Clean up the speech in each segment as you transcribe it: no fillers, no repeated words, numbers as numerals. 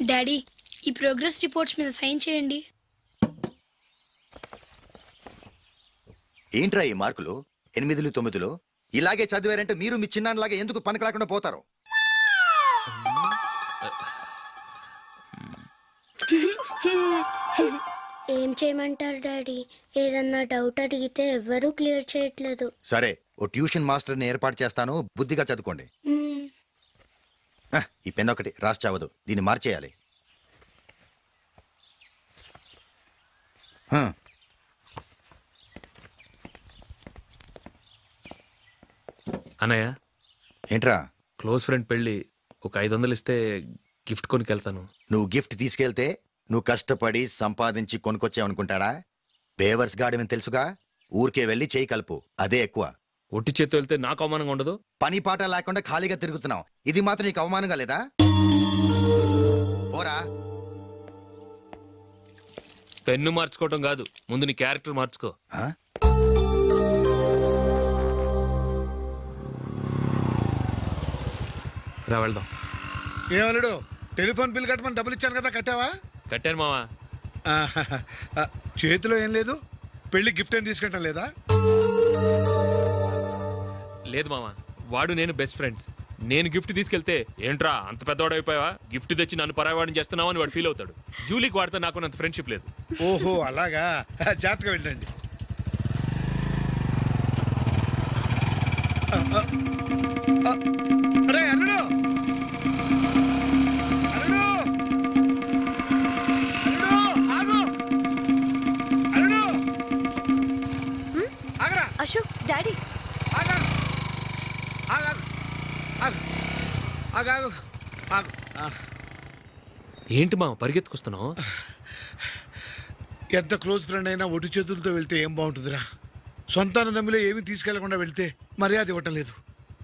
Daddy ఈ progress reports మీద sign చేయండి. ఏంట్రా ఈ మార్కులు 8, 9 ఇలాగే చదివారంటే మీరు మీ చిన్నాన్నలాగా ఎందుకు పనికి లేకుండా పోతారు? ఏం చేయమంటారు డాడీ? ఏదన్నా డౌట్ అడిగితే ఎవ్వరూ క్లియర్ చేయట్లేదు. సరే ఓ ట్యూషన్ మాస్టర్ని ఏర్పాటు చేస్తాను, బుద్ధిగా చదువుకోండి. ఈ పెన్ ఒకటి రాసి చావదు, దీన్ని మార్చేయాలి. అన్నయ్య ఏంట్రా? క్లోజ్ ఫ్రెండ్ పెళ్ళి, ఒక 500 ఇస్తే గిఫ్ట్ కొనుకెళ్తాను. నువ్వు గిఫ్ట్ తీసుకెళ్తే నువ్వు కష్టపడి సంపాదించి కొనుక్కొచ్చావనుకుంటాడా? బేవర్స్ గాడమని తెలుసుగా, ఊరికే వెళ్ళి చేయి కలుపు, అదే ఎక్కువ. ఒట్టి చేత్తో వెళ్తే నాకు అవమానంగా ఉండదు? పని పాట లేకుండా ఖాళీగా తిరుగుతున్నావు, ఇది మాత్రం నీకు అవమానంగా లేదా? ఓరా. పెన్ను మార్చుకోవటం కాదు, ముందు నీ క్యారెక్టర్ మార్చుకో. రా వెళ్దాం. ఏమలుడు, టెలిఫోన్ బిల్ కట్టమని డబ్బులు ఇచ్చాను కదా, కట్టావా? కట్టాను మావా. చేతిలో ఏం లేదు, పెళ్లి గిఫ్ట్ ఏం తీసుకుంటాం లేదా? లేదు మావా, వాడు నేను బెస్ట్ ఫ్రెండ్స్. నేను గిఫ్ట్ తీసుకెళ్తే ఏంట్రా అంత పెద్దవాడు అయిపోయావా, గిఫ్ట్ తెచ్చి నన్ను పరాయవాడిని చేస్తున్నావు అని వాడు ఫీల్ అవుతాడు. జూలీకి వాడితే నాకు అంత ఫ్రెండ్షిప్ లేదు. ఓహో అలాగా, జాగ్రత్తగా వెళ్ళండి. అరే అల్లుడు, అశోక్ డాడీ ఏంటి మా పరిగెత్తుకొస్తున్నావు? ఎంత క్లోజ్ ఫ్రెండ్ అయినా ఒటి చేతులతో వెళ్తే ఏం బాగుంటుందిరా? సొంతాన నమ్మిలో ఏమీ తీసుకెళ్లకుండా వెళ్తే మర్యాద ఇవ్వటం లేదు.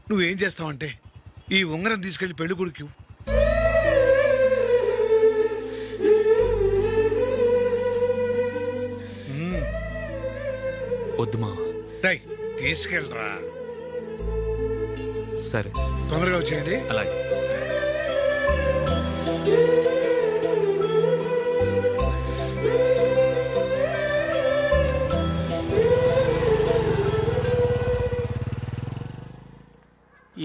నువ్వేం చేస్తావంటే ఈ ఉంగరం తీసుకెళ్లి పెళ్లి కొడుకు వద్దు మా. తీసుకెళ్ళరా. సరే తొందరగా వచ్చేయండి. అలాగే.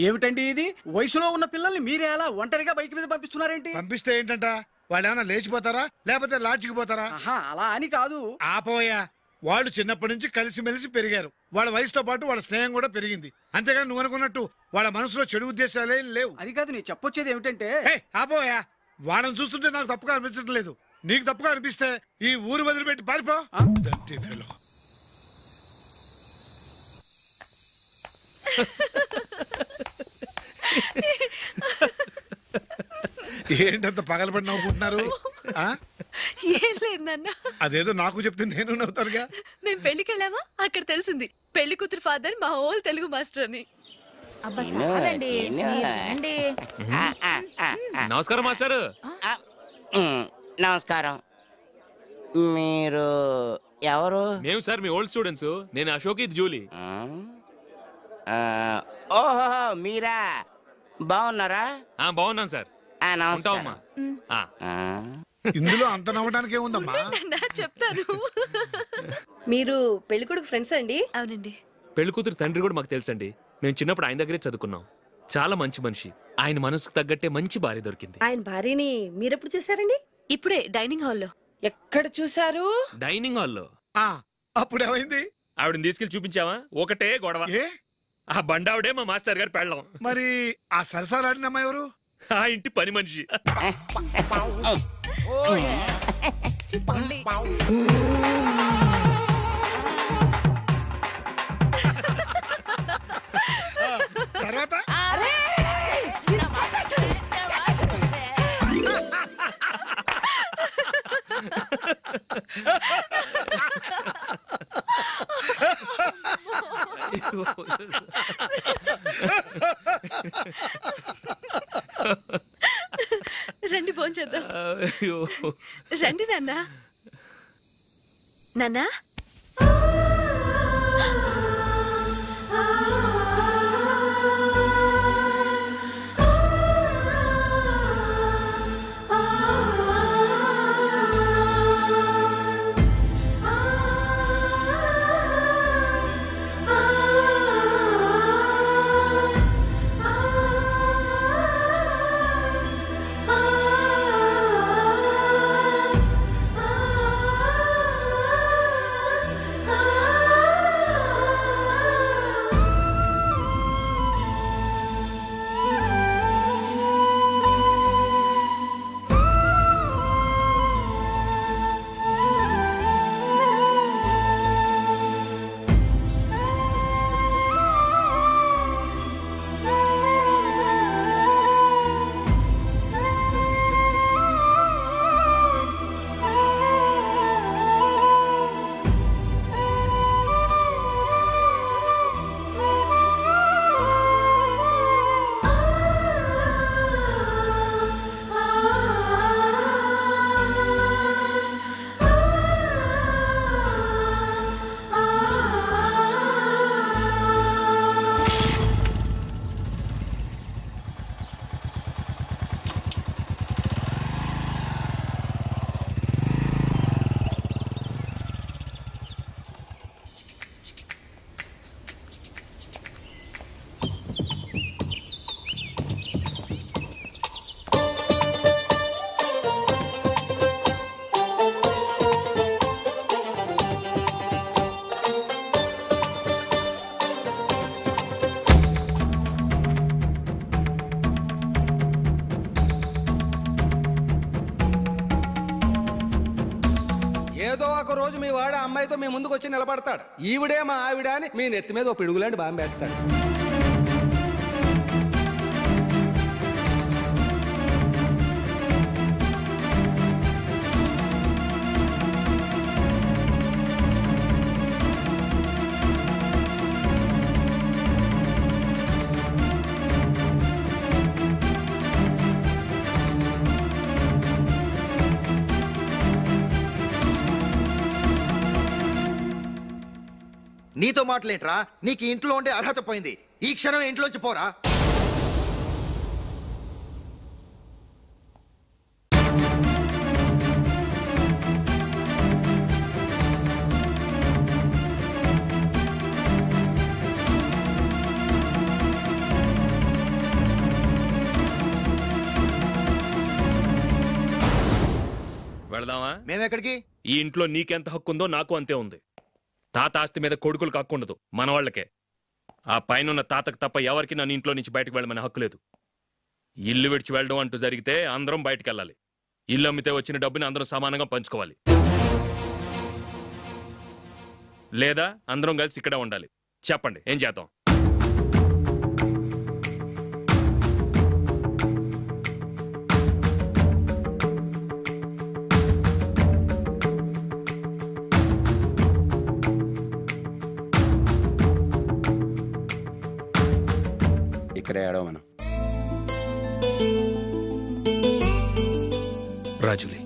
ఏమిటండి ఇది? వయసులో ఉన్న పిల్లల్ని మీరే అలా ఒంటరిగా బైక్ మీద పంపిస్తున్నారేంటి? పంపిస్తే ఏంటంట, వాళ్ళు ఏమైనా లేచిపోతారా లేకపోతే లాడ్జికి పోతారా? అలా అని కాదు. ఆపోయా, వాళ్ళు చిన్నప్పటి నుంచి కలిసిమెలిసి పెరిగారు. వాళ్ళ వయసుతో పాటు వాళ్ళ స్నేహం కూడా పెరిగింది. అంతేగాని నువ్వు అనుకున్నట్టు వాళ్ళ మనసులో చెడు ఉద్దేశాలే లేవు. అది కాదు, నేను చెప్పొచ్చేది ఏమిటంటే. ఆపోయా, వాళ్ళని చూస్తుంటే నాకు తప్పుగా అనిపించడం లేదు. నీకు తప్పుగా అనిపిస్తే ఈ ఊరు వదిలిపెట్టి పారిపో. ఏంటంత పగలబడి నవ్వుకుంటున్నారు? ఏం లేదు నాన్న. అదేదో నాకు చెప్తే నేను నవ్వుతానుగా. మేము పెళ్లికి వెళ్ళామా, అక్కడ తెలిసింది పెళ్లి కూతురు ఫాదర్ మా హోల్ తెలుగు మాస్టర్ అని. నమస్కారం మాస్టర్. నమస్కారం. మీరు ఎవరు? మేము సార్ మీ ఓల్డ్ స్టూడెంట్స్. నేను అశోక్, ఇది జూలీ. ఓహో మీరా, బాగున్నారా? బాగున్నాను సార్. నమస్కారం. ఇందులో అంత నవ్వడానికి ఏముందమ్మా? చెప్తాను. మీరు పెళ్లి కొడుకు ఫ్రెండ్స్ అండి? అవునండి. పెళ్లి కూతురు తండ్రి కూడా మాకు తెలుసండి. మేము చిన్నప్పుడు ఆయన దగ్గరే చదువుకున్నాం. చాలా మంచి మనిషి. ఆయన మనసుకు తగ్గట్టే మంచి భార్య దొరికింది. ఆయన భార్యని మీరెప్పుడు చూసారండి? ఇప్పుడే డైనింగ్ హాల్లో. ఎక్కడ చూసారు? డైనింగ్ హాల్లో. అప్పుడు ఏమైంది? ఆవిడని తీసుకెళ్లి చూపించావా? ఒకటే గొడవ. ఆ బండావిడే మా మాస్టర్ గారు పెళ్ళం. మరి ఆ సరసాలాడిన అమ్మాయి ఎవరు? ఆ ఇంటి పని మనిషి. తర్వాత రండి భోంచేద్దాం. రండి నాన్న. నాన్నా ఏదో ఒక రోజు మీ వాడు అమ్మాయితో మీ ముందుకు వచ్చి నిలబడతాడు. ఈవిడే మా ఆవిడ అని మీ నెత్తి మీద ఓ పిడుగులాంటి బాంబేస్తాడు. నీతో మాటలేంట్రా? నీకు ఇంట్లో ఉండే అర్హత పోయింది. ఈ క్షణం ఇంట్లోంచి పోరా. వెళదామా? మేమెక్కడికి? ఈ ఇంట్లో నీకెంత హక్కు ఉందో నాకు అంతే ఉంది. తాత ఆస్తి మీద కొడుకులు కాకుండదు, మన వాళ్ళకే. ఆ పైన తాతకు తప్ప ఎవరికి నన్ను ఇంట్లో నుంచి బయటకు వెళ్ళమనే హక్కు లేదు. ఇల్లు విడిచి వెళ్ళడం అంటూ జరిగితే అందరం బయటకు వెళ్ళాలి. ఇల్లు అమ్మితే వచ్చిన డబ్బుని అందరం సమానంగా పంచుకోవాలి. లేదా అందరం కలిసి ఇక్కడే ఉండాలి. చెప్పండి, ఏం చేద్దాం? ఇక్కడే ఆడవ మనం. రాజులే,